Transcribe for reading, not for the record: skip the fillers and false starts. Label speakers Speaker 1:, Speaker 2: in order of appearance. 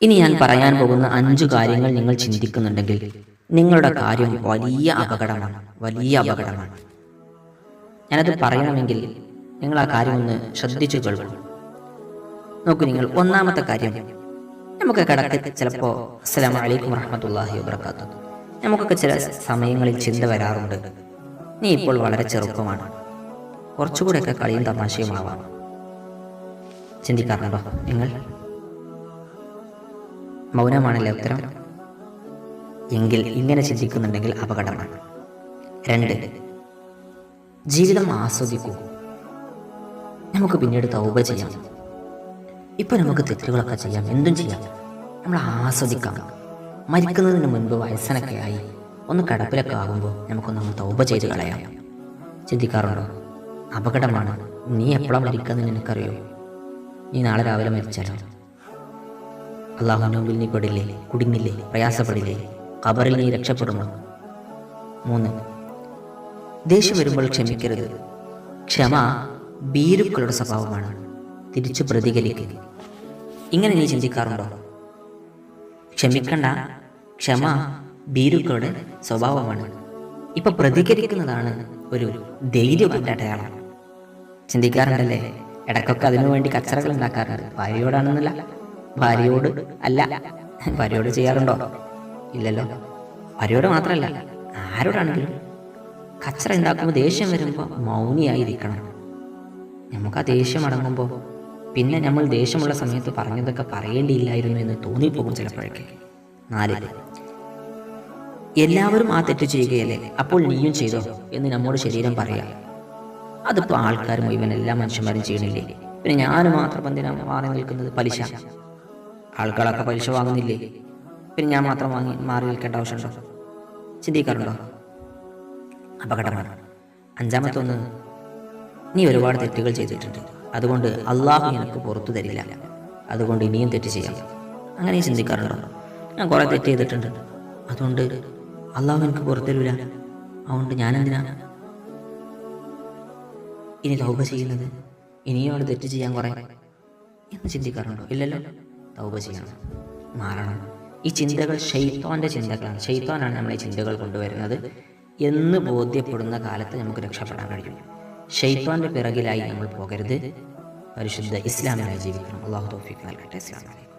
Speaker 1: ഇനി ഞാൻ പറയാൻ പോകുന്ന 5 കാര്യങ്ങൾ നിങ്ങൾ ചിന്തിക്കുന്നുണ്ടെങ്കിൽ നിങ്ങളുടെ കാര്യം വലിയ അപകടമാണ്, വലിയ അപകടമാണ്. ഞാനത് പറയണമെങ്കിൽ നിങ്ങൾ ആ കാര്യം ഒന്ന് ശ്രദ്ധിച്ചു കേൾക്കും. നോക്കൂ, നിങ്ങൾ ഒന്നാമത്തെ കാര്യം, നമുക്ക് കിടക്ക് ചിലപ്പോൾ അസ്സലാമു അലൈക്കും വറഹ്മത്തുള്ളാഹി വബറകാതുഹു, നമുക്കൊക്കെ ചില സമയങ്ങളിൽ ചിന്ത വരാറുണ്ട്, നീ ഇപ്പോൾ വളരെ ചെറുപ്പമാണ്, കുറച്ചുകൂടെയൊക്കെ കളിയും തമാശയുമാവാം. ചിന്തിക്കാറുണ്ടോ നിങ്ങൾ? മൗനമാണല്ലേ ഉത്തരം? എങ്കിൽ ഇങ്ങനെ ചിന്തിക്കുന്നുണ്ടെങ്കിൽ അപകടമാണ്. 2, ജീവിതം ആസ്വദിക്കൂ. നമുക്ക് പിന്നീട് തൗബ ചെയ്യാം. ഇപ്പൊ നമുക്ക് തെറ്റുകളൊക്കെ ചെയ്യാം, എന്തും ചെയ്യാം. നമ്മൾ ആസ്വദിക്കാം. മരിക്കുന്നതിന് മുൻപ് വയസ്സനൊക്കെ ആയി ഒന്ന് കടപ്പിലൊക്കെ ആകുമ്പോൾ നമുക്കൊന്ന് തൗബ ചെയ്ത് കളയാം. ചിന്തിക്കാറുണ്ടോ? അപകടമാണ്. നീ എപ്പോഴാണ് മരിക്കുന്നത് നിനക്കറിയോ? നീ നാളെ രാവിലെ മരിച്ചാലോ? അള്ളാഹുവിൻ്റെ മുമ്പിൽ നീ പെടില്ലേ, കുടുങ്ങില്ലേ, പ്രയാസപ്പെടില്ലേ? ഖബറിൽ നീ രക്ഷപ്പെടുമോ? 3, ദേഷ്യം വരുമ്പോൾ ക്ഷമിക്കരുത്. ക്ഷമ ഭീരുക്കളുടെ സ്വഭാവമാണ്, തിരിച്ചു പ്രതികരിക്കുക. ഇങ്ങനെ നീ ചിന്തിക്കാറുണ്ടോ? ക്ഷമിക്കണ്ട, ക്ഷമ ഭീരുക്കളുടെ സ്വഭാവമാണ്. ഇപ്പൊ പ്രതികരിക്കുന്നതാണ് ഒരു ധൈര്യവന്റെ അടയാളം. ചിന്തിക്കാറുണ്ടല്ലേ? ഇടയ്ക്കൊക്കെ അതിനു വേണ്ടി കച്ചറകൾ ഉണ്ടാക്കാറുണ്ട്. ഭാര്യയോടാണെന്നല്ല, ഭാര്യയോട് അല്ല. ഭാര്യയോട് ചെയ്യാറുണ്ടോ? ഇല്ലല്ലോ. ഭാര്യയോട് മാത്രമല്ല, ആരോടാണെങ്കിലും കച്ചറ ഉണ്ടാക്കുമ്പോൾ ദേഷ്യം വരുമ്പോൾ മൗനിയായിരിക്കണം. നമുക്ക് ആ ദേഷ്യം അടങ്ങുമ്പോൾ പിന്നെ നമ്മൾ ദേഷ്യമുള്ള സമയത്ത് പറഞ്ഞതൊക്കെ പറയേണ്ടിയില്ലായിരുന്നു എന്ന് തോന്നിപ്പോകും ചിലപ്പോഴൊക്കെ. 4, എല്ലാവരും ആ തെറ്റ് ചെയ്യുകയല്ലേ, അപ്പോൾ നീയും ചെയ്തോ എന്ന് നമ്മോട് ശരീരം പറയാം. അതിപ്പോൾ ആൾക്കാർ മുഴുവൻ എല്ലാ മനുഷ്യന്മാരും ചെയ്യണില്ലേ? പിന്നെ ഞാൻ മാത്രം എന്തിനാണ് മാറി നിൽക്കുന്നത്? പലിശ ആൾക്കാരൊക്കെ പലിശ വാങ്ങുന്നില്ലേ? പിന്നെ ഞാൻ മാത്രം മാറി നിൽക്കേണ്ട ആവശ്യമുണ്ടോ? ചിന്തിക്കാറുണ്ടോ? അപകടമാണ്. 5, നീ ഒരുപാട് തെറ്റുകൾ ചെയ്തിട്ടുണ്ട്, അതുകൊണ്ട് അള്ളാഹു നിനക്ക് പുറത്തു തരില്ല, അതുകൊണ്ട് ഇനിയും തെറ്റ് ചെയ്യാം. അങ്ങനെ ചിന്തിക്കാറുണ്ടോ? ഞാൻ കുറേ തെറ്റ് ചെയ്തിട്ടുണ്ട്, അതുകൊണ്ട് അള്ളാഹു എനിക്ക് പുറത്തു തരില്ല, അതുകൊണ്ട് ഞാനെന്തിനാ ഇനി തൗബ ചെയ്യുന്നത്? ഇനിയും അവിടെ തെറ്റ് ചെയ്യാൻ കുറേ എന്ന് ചിന്തിക്കാറുണ്ടോ? ഇല്ലല്ലോ. തൗബ ചെയ്യണം, മാറണം. ഈ ചിന്തകൾ ശൈത്താൻ്റെ ചിന്തകളാണ്. ശൈത്താനാണ് നമ്മളെ ചിന്തകൾ കൊണ്ടുവരുന്നത് എന്ന് ബോധ്യപ്പെടുന്ന കാലത്ത് നമുക്ക് രക്ഷപ്പെടാൻ കഴിയും. ശൈത്താൻ്റെ പിറകിലായി നമ്മൾ പോകരുത്, പരിശുദ്ധ ഇസ്ലാമിനായി ജീവിക്കണം. അള്ളാഹു തൗഫീഖ് നൽകട്ടെ. അസ്സലാമു അലൈക്കും.